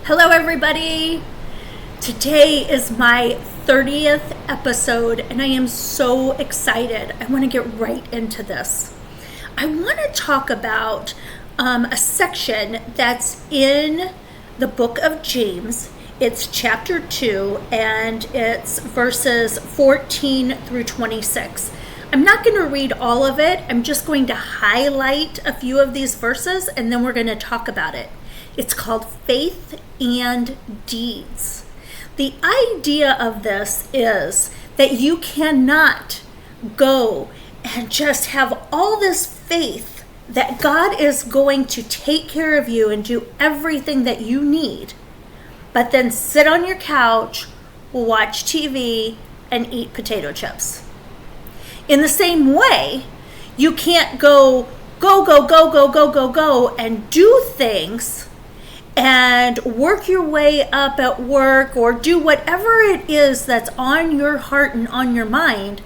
Hello, everybody. Today is my 30th episode, and I am so excited. I want to get right into this. I want to talk about a section that's in the book of James. It's chapter 2, and it's verses 14 through 26. I'm not going to read all of it. I'm just going to highlight a few of these verses, and then we're going to talk about it. It's called Faith and Deeds. The idea of this is that you cannot go and just have all this faith that God is going to take care of you and do everything that you need, but then sit on your couch, watch TV, and eat potato chips. In the same way, you can't go, and do things and work your way up at work or do whatever it is that's on your heart and on your mind,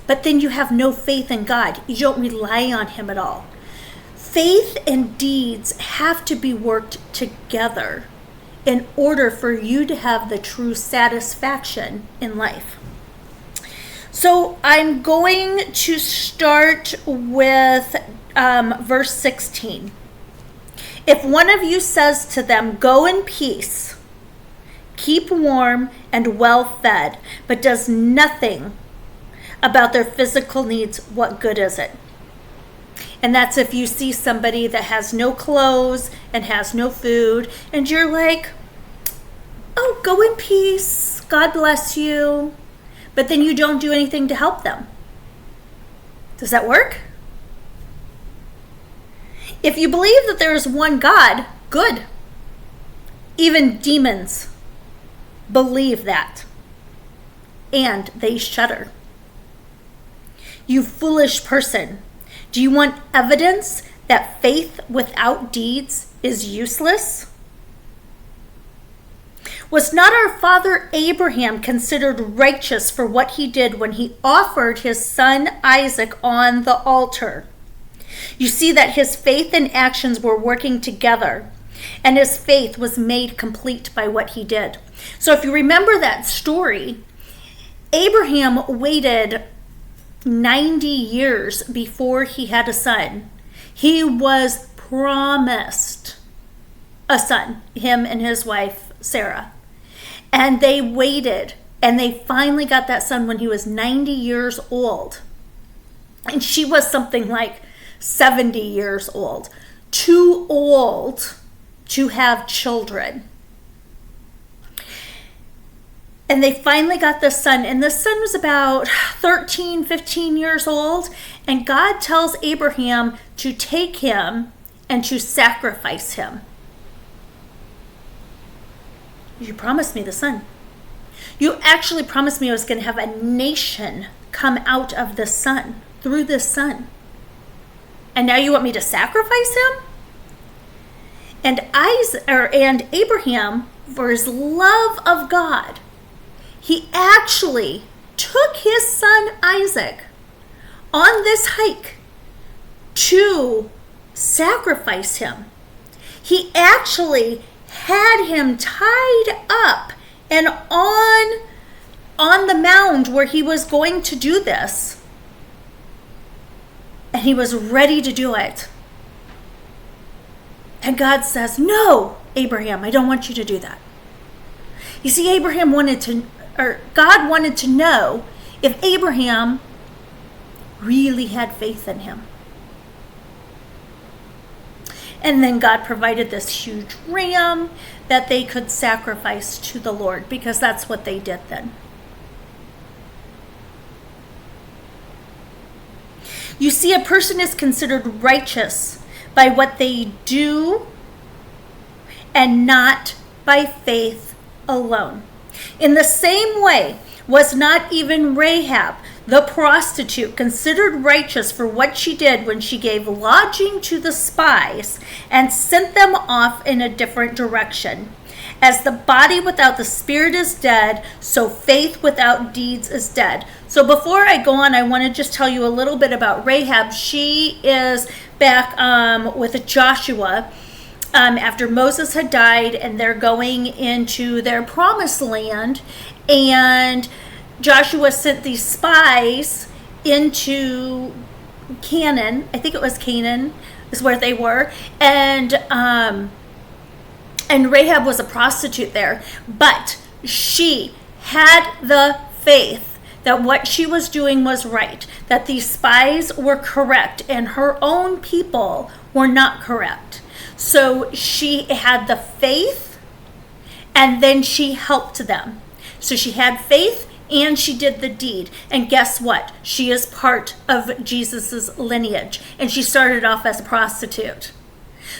but then you have no faith in God. You don't rely on Him at all. Faith and deeds have to be worked together in order for you to have the true satisfaction in life. So I'm going to start with verse 16. If one of you says to them, "Go in peace, keep warm and well fed," but does nothing about their physical needs, what good is it? And that's if you see somebody that has no clothes and has no food, and you're like, "Oh, go in peace, God bless you," but then you don't do anything to help them. Does that work? If you believe that there is one God, good. Even demons believe that, and they shudder. You foolish person, do you want evidence that faith without deeds is useless? Was not our father Abraham considered righteous for what he did when he offered his son Isaac on the altar? You see that his faith and actions were working together, and his faith was made complete by what he did. So if you remember that story, Abraham waited 90 years before he had a son. He was promised a son, him and his wife, Sarah. And they waited, and they finally got that son when he was 90 years old. And she was something like 70 years old, too old to have children. And they finally got the son, and the son was about 13, 15 years old, and God tells Abraham to take him and to sacrifice him. You promised me the son. You actually promised me I was going to have a nation come out of the son, through this son. And now you want me to sacrifice him? And Abraham, for his love of God, he actually took his son Isaac on this hike to sacrifice him. He actually had him tied up and on the mound where he was going to do this. And he was ready to do it. And God says, "No, Abraham, I don't want you to do that." You see, God wanted to know if Abraham really had faith in him. And then God provided this huge ram that they could sacrifice to the Lord, because that's what they did then. You see, a person is considered righteous by what they do and not by faith alone. In the same way, was not even Rahab, the prostitute, considered righteous for what she did when she gave lodging to the spies and sent them off in a different direction? As the body without the spirit is dead, so faith without deeds is dead. So before I go on, I want to just tell you a little bit about Rahab. She is back with Joshua, after Moses had died, and they're going into their promised land, and Joshua sent these spies into Canaan. I think it was Canaan is where they were, and Rahab was a prostitute there, but she had the faith that what she was doing was right, that these spies were correct, and her own people were not correct. So she had the faith, and then she helped them. So she had faith, and she did the deed. And guess what? She is part of Jesus's lineage, and she started off as a prostitute.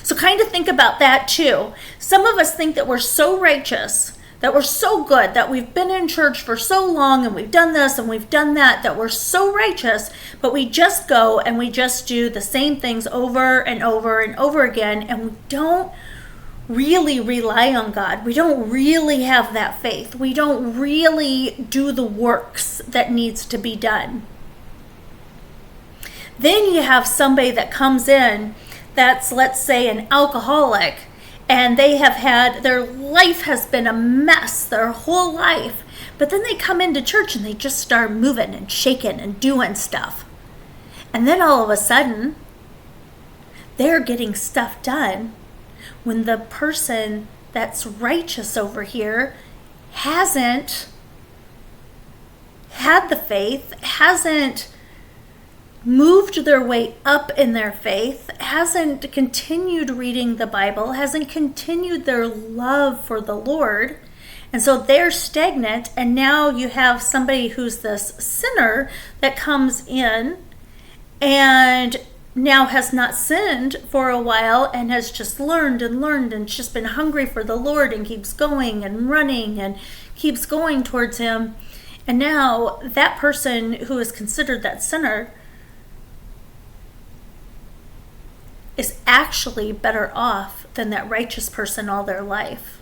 So kind of think about that too. Some of us think that we're so righteous, that we're so good, that we've been in church for so long, and we've done this and we've done that we're so righteous, but we just go and we just do the same things over and over and over again, and we don't really rely on God. We don't really have that faith. We don't really do the works that needs to be done. Then you have somebody that comes in that's, let's say, an alcoholic, and they have had, their life has been a mess their whole life, but then they come into church and they just start moving and shaking and doing stuff. And then all of a sudden, they're getting stuff done when the person that's righteous over here hasn't had the faith, hasn't moved their way up in their faith, hasn't continued reading the Bible, hasn't continued their love for the Lord. And so they're stagnant, and now you have somebody who's this sinner that comes in and now has not sinned for a while and has just learned and just been hungry for the Lord and keeps going and running and keeps going towards him. And now that person who is considered that sinner is actually better off than that righteous person all their life.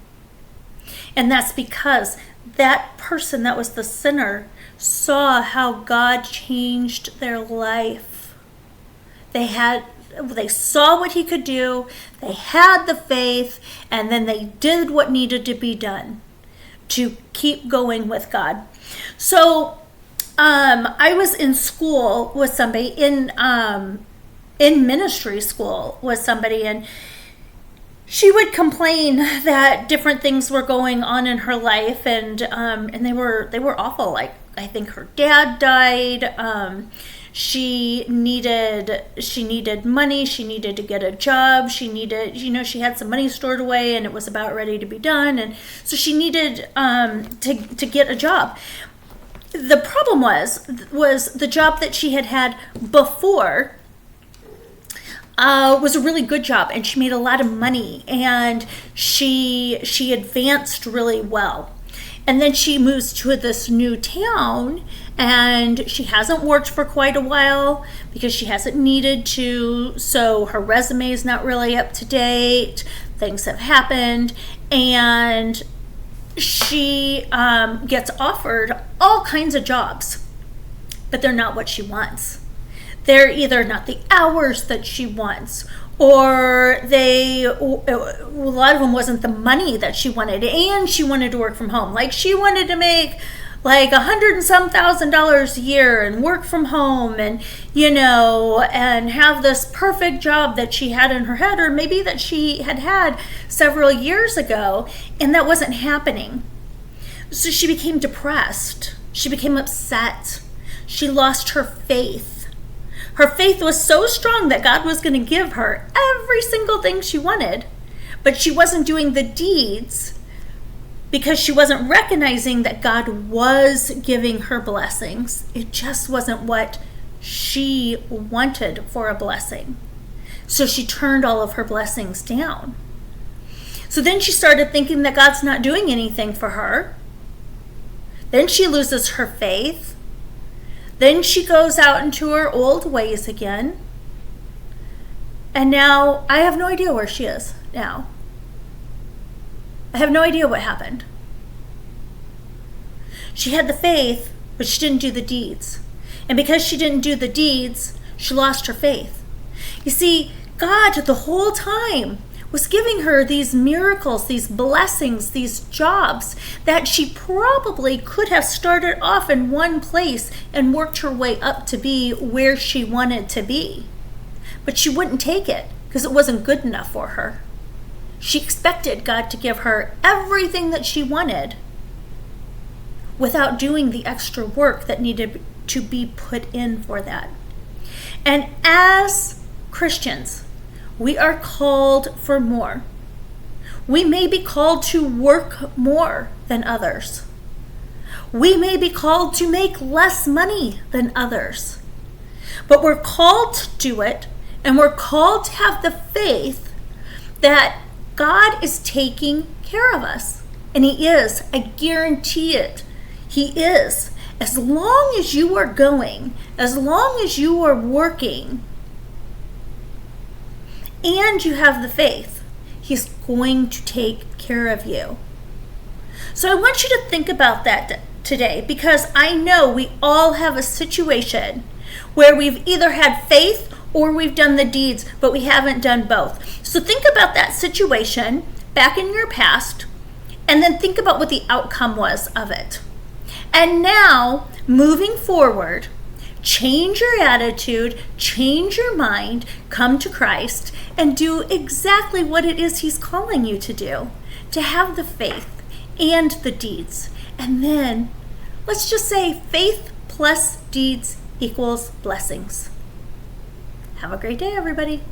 And that's because that person that was the sinner saw how God changed their life. They saw what he could do, they had the faith, and then they did what needed to be done to keep going with God. So I was in school with somebody, in ministry school with somebody, and she would complain that different things were going on in her life, and they were awful. Like, I think her dad died. She needed money. She needed to get a job. She needed, she had some money stored away, and it was about ready to be done, and so she needed to get a job. The problem was the job that she had before was a really good job, and she made a lot of money, and she advanced really well. And then she moves to this new town, and she hasn't worked for quite a while because she hasn't needed to, so her resume is not really up to date. Things have happened, and she gets offered all kinds of jobs, but they're not what she wants. They're either not the hours that she wants, or a lot of them wasn't the money that she wanted, and she wanted to work from home. Like, she wanted to make like $100 and some thousand a year and work from home, and and have this perfect job that she had in her head, or maybe that she had several years ago, and that wasn't happening. So she became depressed. She became upset. She lost her faith. Her faith was so strong that God was going to give her every single thing she wanted, but she wasn't doing the deeds because she wasn't recognizing that God was giving her blessings. It just wasn't what she wanted for a blessing. So she turned all of her blessings down. So then she started thinking that God's not doing anything for her. Then she loses her faith. Then she goes out into her old ways again. And now I have no idea where she is now. I have no idea what happened. She had the faith, but she didn't do the deeds. And because she didn't do the deeds, she lost her faith. You see, God the whole time was giving her these miracles, these blessings, these jobs that she probably could have started off in one place and worked her way up to be where she wanted to be. But she wouldn't take it because it wasn't good enough for her. She expected God to give her everything that she wanted without doing the extra work that needed to be put in for that. And as Christians, we are called for more. We may be called to work more than others. We may be called to make less money than others. But we're called to do it, and we're called to have the faith that God is taking care of us. And He is. I guarantee it. He is. As long as you are going, as long as you are working, and you have the faith, He's going to take care of you. So I want you to think about that today, because I know we all have a situation where we've either had faith or we've done the deeds, but we haven't done both. So think about that situation back in your past, and then think about what the outcome was of it. And now, moving forward, change your attitude, change your mind, come to Christ, and do exactly what it is He's calling you to do, to have the faith and the deeds. And then, let's just say faith plus deeds equals blessings. Have a great day, everybody.